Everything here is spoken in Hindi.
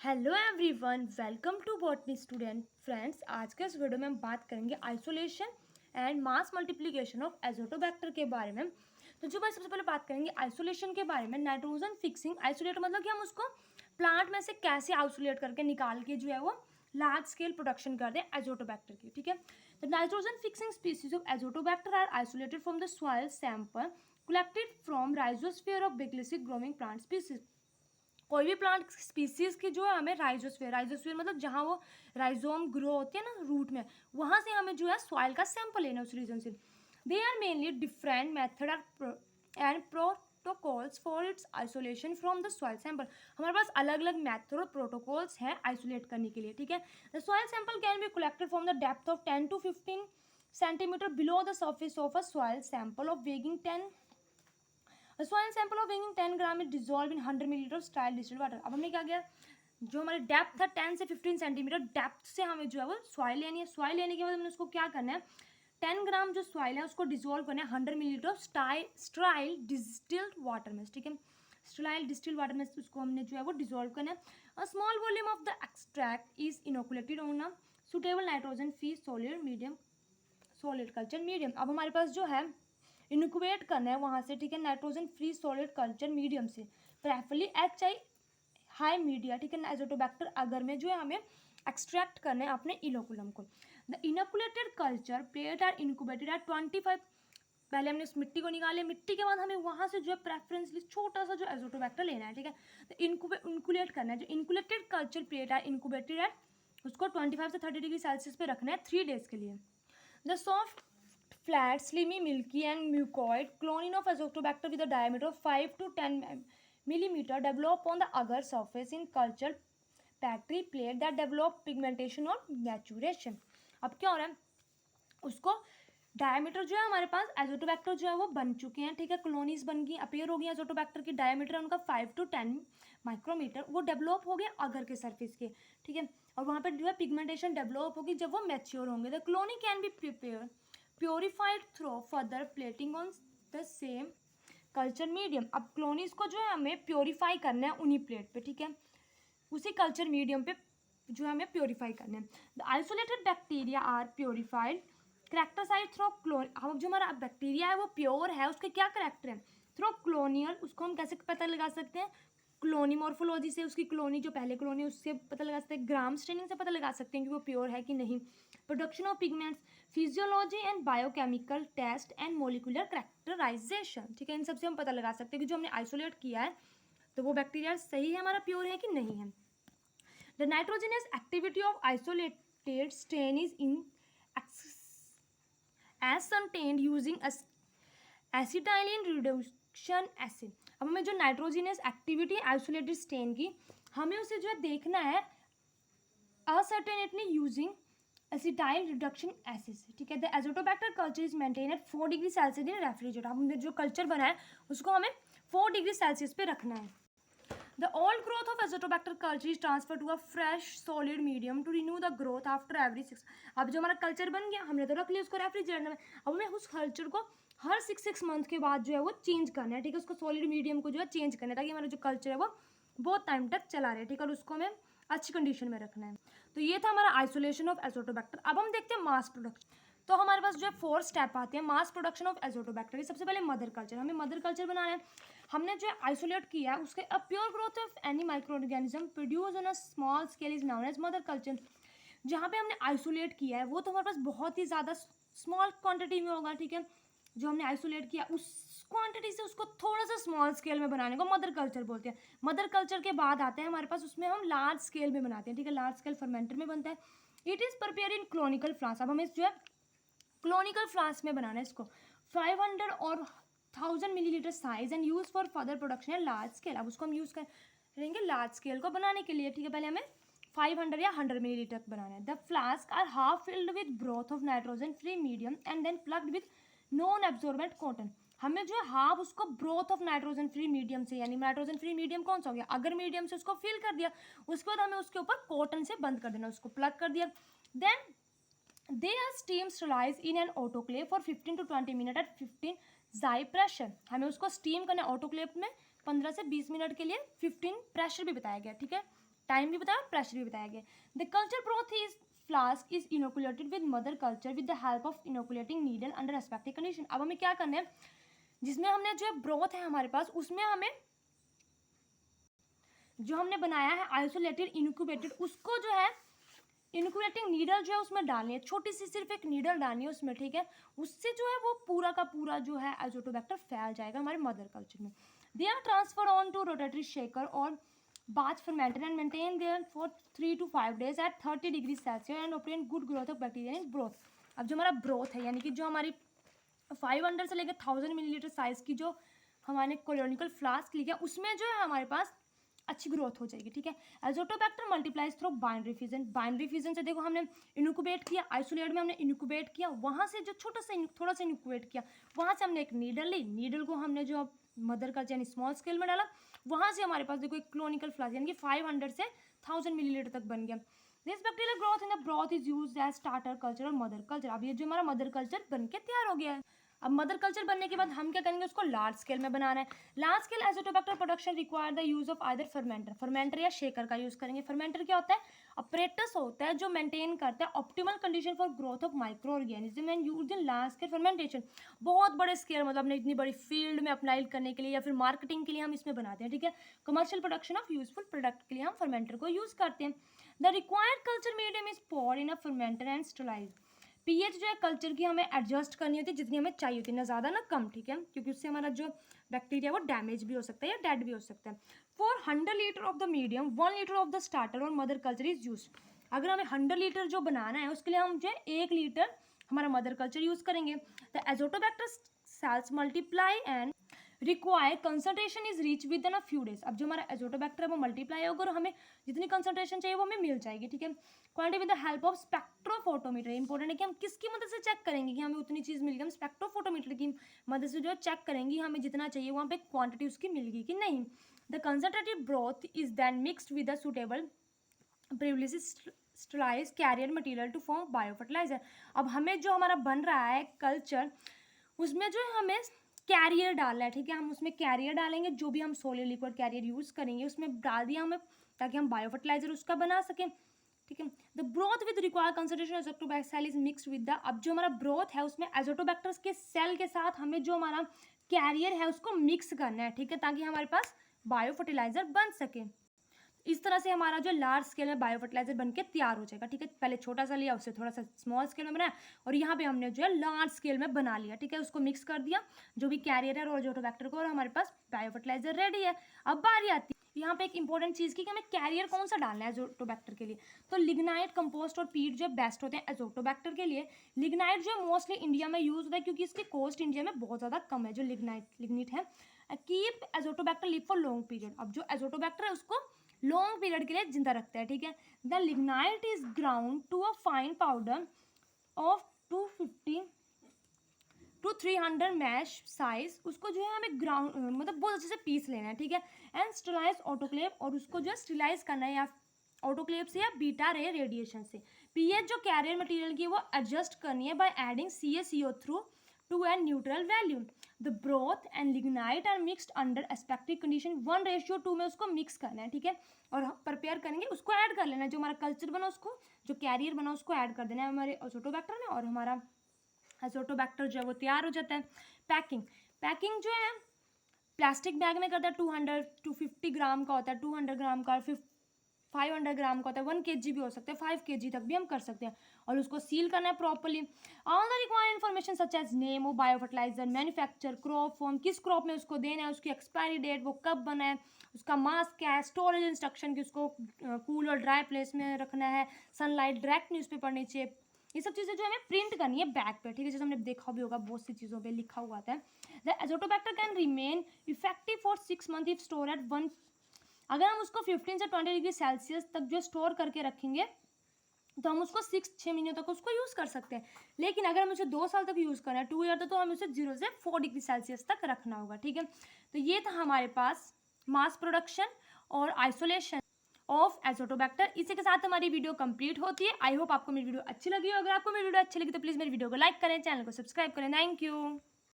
Hello everyone, welcome to botany student friends. आज के इस वीडियो में हम बात करेंगे isolation and mass multiplication of azotobacter के बारे में। तो जो भाई सबसे पहले बात करेंगे आइसोलेशन के बारे में। नाइट्रोजन फिक्सिंग आइसोलेट मतलब कि हम उसको प्लांट में से कैसे आइसोलेट करके निकाल के जो है वो लार्ज स्केल प्रोडक्शन कर दें एजोटोबैक्टर की। ठीक है, तो nitrogen fixing species of Azotobacter are isolated from the soil sample collected from rhizosphere of बेक्लिसिक ग्रोइंग प्लांट स्पीसीज। कोई भी प्लांट स्पीसीज की जो है हमें राइजोस्फीयर मतलब जहाँ वो राइजोम ग्रो होते हैं ना रूट में, वहाँ से हमें जो है सॉइल का सैंपल लेना है उस रीजन से। They are mainly different method and protocols for its isolation from the soil sample. हमारे पास अलग अलग मेथड और प्रोटोकॉल्स हैं आइसोलेट करने के लिए। ठीक है, the soil sample can be collected from the depth of 10 to 15 centimetre below the surface of a soil sample of weighing 10। A soil sample of weighing 10 gram is dissolved in 100 millilitre of sterile distilled water। अब हमने क्या किया, जो हमारे डेप्थ था 10 से 15 सेंटीमीटर डेप्थ से हमें जो है वो सॉइल लेनी है। सॉइल लेने के बाद हमने उसको क्या करना है, 10 ग्राम जो सॉइल है उसको डिजोल्व करना है 100 millilitre of sterile distilled water में। ठीक है, स्टेराइल डिस्टिल्ड वाटर में उसको हमने जो है वो डिजोल्व करना है। A small volume of the extract is inoculated on a suitable nitrogen free solid medium solid culture medium. अब हमारे पास जो है इनक्यूबेट करना है वहाँ से। ठीक है, nitrogen free solid culture medium से, प्रेफरली HI हाई मीडिया। ठीक है, एजोटोबैक्टर अगर में जो है हमें एक्सट्रैक्ट करना है अपने इनोकुलम को। The inoculated culture plate are incubated at 25। पहले हमने उस मिट्टी को निकाले, मिट्टी के बाद हमें वहाँ से जो है प्रेफरेंसली छोटा सा जो एजोटोबैक्टर लेना है। ठीक है, तो इनकुलेट करना है। जो inoculated culture plate are incubated at उसको 25 से 30 डिग्री सेल्सियस पे रखना है 3 डेज के लिए। The soft flat, slimy, milky and mucoid cloning of Azotobacter with a diameter of 5 to 10 millimeter develop on the agar surface in culture petri plate that develop pigmentation or maturation। अब क्या हो रहा है, उसको डायमीटर जो है हमारे पास एजोटोबैक्टर जो है वो बन चुके हैं। ठीक है, कॉलोनीज बन गई, अपीयर हो गई एजोटोबैक्टर की। डायमीटर है उनका 5 to 10 माइक्रोमीटर। वो डेवलप हो गए अगर के सरफेस के। ठीक है, और वहाँ पर जो है पिगमेंटेशन डेवलप होगी जब वो मैच्योर होंगे। The colony can be prepare purified through further plating on the same culture medium. अब कॉलोनीज को जो है हमें प्योरीफाई करना है उन्हीं प्लेट पे। ठीक है, उसी कल्चर मीडियम पे जो है हमें प्योरीफाई करना है। The isolated bacteria are purified characterised through clone. हम जो हमारा बैक्टीरिया है वो प्योर है, उसके क्या करेक्टर है, थ्रो क्लोनियल। उसको हम कैसे पता लगा सकते हैं, क्लोनी मॉर्फोलॉजी से, उसकी क्लोनी जो पहले क्लोनी उससे पता लगा सकते हैं। ग्राम स्टेनिंग से पता लगा सकते हैं कि वो प्योर है कि नहीं। Production of pigments, physiology and biochemical test and molecular characterisation. ठीक है, इन सबसे हम पता लगा सकते हैं कि जो हमने आइसोलेट किया है तो वो बैक्टीरिया सही है, हमारा प्योर है कि नहीं है। The nitrogenous activity of isolated stain is in ascertained using acetylene reduction assay। अब हमें जो नाइट्रोजनस एक्टिविटी आइसोलेटेड स्टेन की, हमें उसे जो है देखना है असर्टेनेटली यूजिंग एसिटाइल रिडक्शन एसिड से। ठीक है, the Azotobacter culture is maintain at 4 degree Celsius in refrigerator. हमने जो कल्चर बनाया उसको हमें 4 डिग्री सेल्सियस पे रखना है। The old growth of Azotobacter culture is transferred to a fresh solid medium to renew the growth after every 6। अब जो हमारा कल्चर बन गया हमने तो रख लिया उसको रेफ्रिजरेटर में। अब हमें उस कल्चर को हर 6 मंथ के बाद जो है वो चेंज करना है। ठीक है, उसको सॉलिड मीडियम को जो है चेंज करना है ताकि हमारा जो कल्चर है वो बहुत टाइम तक चला रहे। ठीक है, और उसको हमें अच्छी कंडीशन में रखना है। तो ये था हमारा आइसोलेशन ऑफ एजोटोबैक्टर। अब हम देखते हैं मास प्रोडक्शन। तो हमारे पास जो है 4 स्टेप आते हैं मास प्रोडक्शन ऑफ एजोटोबैक्टर। सबसे पहले मदर कल्चर, हमें मदर कल्चर बनाना है। हमने जो है आइसोलेट किया है उसके a pure growth of any micro organism produce on a small scale is known as mother culture. जहाँ पे हमने आइसोलेट किया है वो तो हमारे पास बहुत ही ज़्यादा स्मॉल क्वांटिटी में होगा। ठीक है, जो हमने आइसोलेट किया उस क्वांटिटी से उसको थोड़ा सा स्मॉल स्केल में बनाने को मदर कल्चर बोलते हैं। मदर कल्चर के बाद आते हैं हमारे पास, उसमें हम लार्ज स्केल में बनाते हैं। ठीक है, लार्ज स्केल फर्मेंटर में बनता है। It is prepare in conical flask. अब हमें जो है क्लोनिकल फ्लास्क में बनाना है इसको। 500 और 1000 millilitre size and use for further production है लार्ज स्केल। अब उसको हम यूज़ करेंगे लार्ज स्केल को बनाने के लिए। ठीक है, पहले हमें 500 या 100 मिलीलीटर बनाना है। The flask are half filled with broth of nitrogen free medium and then plugged with non absorbent cotton. हमें जो है हाफ उसको broth of nitrogen free medium से, यानी नाइट्रोजन फ्री मीडियम कौन सा हो गया, अगर मीडियम से उसको फिल कर दिया। उसके बाद हमें उसके ऊपर कॉटन से बंद कर देना, उसको प्लग कर दिया। Then they are steam sterilized in an autoclave for 15 to 20 minutes at 15 xi pressure। हमें उसको स्टीम करना है ऑटोक्लेव में 15 से 20 मिनट के लिए। 15 प्रेशर भी बताया गया। ठीक है, टाइम भी बताया, प्रेशर भी बताया गया। The culture broth is flask is inoculated with mother culture with the help of inoculating needle under respective condition. अब हमें क्या करना है, जिसमें हमने जो ब्रोथ है हमारे पास, उसमें हमें जो हमने बनाया है आइसोलेटेड इनक्यूबेटेड, उसको जो है इनक्यूबेटिंग नीडल जो है उसमें डालनी है, छोटी सी सिर्फ एक नीडल डालनी है उसमें, ठीक है। उससे जो है वो पूरा का पूरा जो है एजोटोबैक्टर फैल जाएगा हमारे मदर कल्चर में। They are transfer on to rotatory shaker और bath fermented and maintain there for 3 to 5 days at 30 degree Celsius and obtain good growth of bacteria in broth. अब जो हमारा ब्रोथ है, यानी कि जो हमारी 500 से लेकर 1000 मिलीलीटर साइज की जो हमारे कोलोनिकल फ्लास्क लिया, उसमें जो है हमारे पास अच्छी ग्रोथ हो जाएगी, ठीक है। Azotobacter multiplies through binary fusion. Binary fusion से देखो हमने इनक्यूबेट किया, आइसोलेट में हमने इनक्यूबेट किया, वहाँ से जो थोड़ा सा इनक्यूबेट किया, वहाँ से हमने एक नीडल ली, नीडल को हमने जो मदर कल्चर यानी स्मॉल स्केल में डाला, वहाँ से हमारे पास देखो एक क्लोनिकल फ्लास्क यानी कि 500 से 1000 मिलीलीटर तक बन गया। This bacterial growth in the broth is used as starter culture और मदर कल्चर। अब ये जो हमारा मदर कल्चर बन के तैयार हो गया है। अब मदर कल्चर बनने के बाद हम क्या करेंगे, उसको लार्ज स्केल में बनाना है। Large scale Azotobacter production require the use of either fermenter या शेकर का यूज करेंगे। फर्मेंटर क्या होता है, अपरेटस होता है जो मेंटेन करता है optimal condition for growth of micro organism and use in large scale fermentation. बहुत बड़े स्केल मतलब अपने इतनी बड़ी फील्ड में अप्लाई करने के लिए या फिर मार्केटिंग के लिए हम इसमें बनाते हैं, ठीक है। Commercial production of useful product के लिए हम फर्मेंटर को यूज करते हैं। The required culture medium is poured in a fermenter and sterilise. PH जो है कल्चर की हमें एडजस्ट करनी होती है जितनी हमें चाहिए होती है, ना ज़्यादा ना कम, ठीक है, क्योंकि उससे हमारा जो बैक्टीरिया वो डैमेज भी हो सकता है या डेड भी हो सकता है। For 100 litre of the medium 1 litre of the starter और मदर कल्चर इज यूज। अगर हमें 100 लीटर जो बनाना है उसके लिए हम जो है 1 लीटर हमारा मदर कल्चर यूज करेंगे। The azotobacter cells multiply and require concentration is reach within a few days. अब जो हमारा एजोटोबैक्टर है वो मल्टीप्लाई होगा और हमें जितनी कंसंट्रेशन चाहिए वो हमें मिल जाएगी, ठीक है। Quality with the help of spectrophotometer. Important है कि हम किसकी मदद से चेक करेंगे कि हमें उतनी चीज़ मिल गई, हम स्पेक्ट्रोफोटोमीटर की मदद से जो चेक करेंगे हमें जितना चाहिए वहाँ पे क्वांटिटी उसकी मिल गई कि नहीं। The concentrated broth is then mixed with the suitable privilege sterilise carrier material to form biofertiliser. अब हमें जो हमारा बन रहा है कल्चर, उसमें जो है हमें कैरियर डालना है, ठीक है। हम उसमें कैरियर डालेंगे, जो भी हम सोलिड लिक्विड कैरियर यूज़ करेंगे उसमें डाल दिया हमें, ताकि हम बायो फर्टिलाइजर उसका बना सकें, ठीक है। The broth with require concentration azotobacter cell is mixed with the. अब जो हमारा ब्रोथ है उसमें एजोटोबैक्टर्स के सेल के साथ हमें जो हमारा कैरियर है उसको मिक्स करना है, ठीक है, ताकि हमारे पास बायो फर्टिलाइजर बन सके। इस तरह से हमारा जो लार्ज स्केल में बायो फर्टिलाइजर बन के तैयार हो जाएगा, ठीक है। पहले छोटा सा लिया, उससे थोड़ा सा स्मॉल स्केल में बनाया और यहाँ पे हमने जो है लार्ज स्केल में बना लिया, ठीक है। उसको मिक्स कर दिया जो भी कैरियर है और एजोटोबैक्टर को, और हमारे पास बायो फर्टिलाइजर रेडी है। अब बारी आती है यहाँ पे एक इंपॉर्टेंट चीज़ की कि हमें कैरियर कौन सा डालना है एजोटोबैक्टर के लिए। तो लिग्नाइट, कंपोस्ट और पीट जो है बेस्ट होते हैं एजोटोबैक्टर के लिए। लिग्नाइट जो है मोस्टली इंडिया में यूज होता है क्योंकि इसकी कॉस्ट इंडिया में बहुत ज़्यादा कम है। जो लिग्निट है keep Azotobacter live for long period. अब जो एजोटोबैक्टर है उसको लॉन्ग पीरियड के लिए जिंदा रखता है, ठीक है। The lignite is ground to a fine powder of 250 to 300 mesh size. उसको जो है हमें ग्राउंड मतलब बहुत अच्छे से पीस लेना है, ठीक है। एंड स्टरलाइज ऑटोक्लेव, और उसको जो है स्टरलाइज करना है या ऑटोक्लेव से या बीटा रे रेडिएशन से। पीएच जो कैरियर मटेरियल की वो एडजस्ट करनी है by adding CaCO through to an neutral value. The broth and lignite are mixed under respective condition 1:2 में उसको मिक्स करना है, ठीक है। और प्रिपेयर करेंगे, उसको ऐड कर लेना है, जो हमारा कल्चर बना उसको, जो कैरियर बना उसको ऐड कर देना है हमारे एजोटोबैक्टर में, और हमारा एजोटोबैक्टर जो है वो तैयार हो जाता है। पैकिंग जो है प्लास्टिक बैग में करता है, 250 ग्राम का होता है, 200 ग्राम का, 500 ग्राम का होता है, 1 kg भी हो सकता है, 5 kg तक भी हम कर सकते हैं। और उसको सील करना है properly. All the required information such as name of biofertiliser, manufacture, crop form, किस क्रॉप में उसको देना है, उसकी एक्सपायरी डेट, वो कब बना है, उसका मास क्या है, स्टोरेज इंस्ट्रक्शन कि उसको कूल और ड्राई प्लेस में रखना है, सनलाइट डायरेक्ट न्यूज़ पे पड़नी चाहिए। ये सब चीज़ें जो हमें प्रिंट करनी है बैग पे, ठीक है, जैसे हमने देखा भी होगा बहुत सी चीज़ों पे लिखा हुआ आता है। The azotobacter can remain effective for 6 month if store at 1। अगर हम उसको 15 से 20 डिग्री सेल्सियस तक जो स्टोर करके रखेंगे तो हम उसको 6 महीने तक उसको यूज़ कर सकते हैं। लेकिन अगर हम उसे 2 साल तक यूज़ करना है, 2 ईयर तक, तो हमें उसे 0 से 4 डिग्री सेल्सियस तक रखना होगा, ठीक है। तो ये था हमारे पास मास प्रोडक्शन और आइसोलेशन ऑफ एजोटोबैक्टर। इसी के साथ हमारी वीडियो कंप्लीट होती है। आई होप आपको मेरी वीडियो अच्छी लगी हो। अगर आपको मेरी वीडियो अच्छी लगी तो प्लीज़ मेरी वीडियो को लाइक करें, चैनल को सब्सक्राइब करें। Thank you.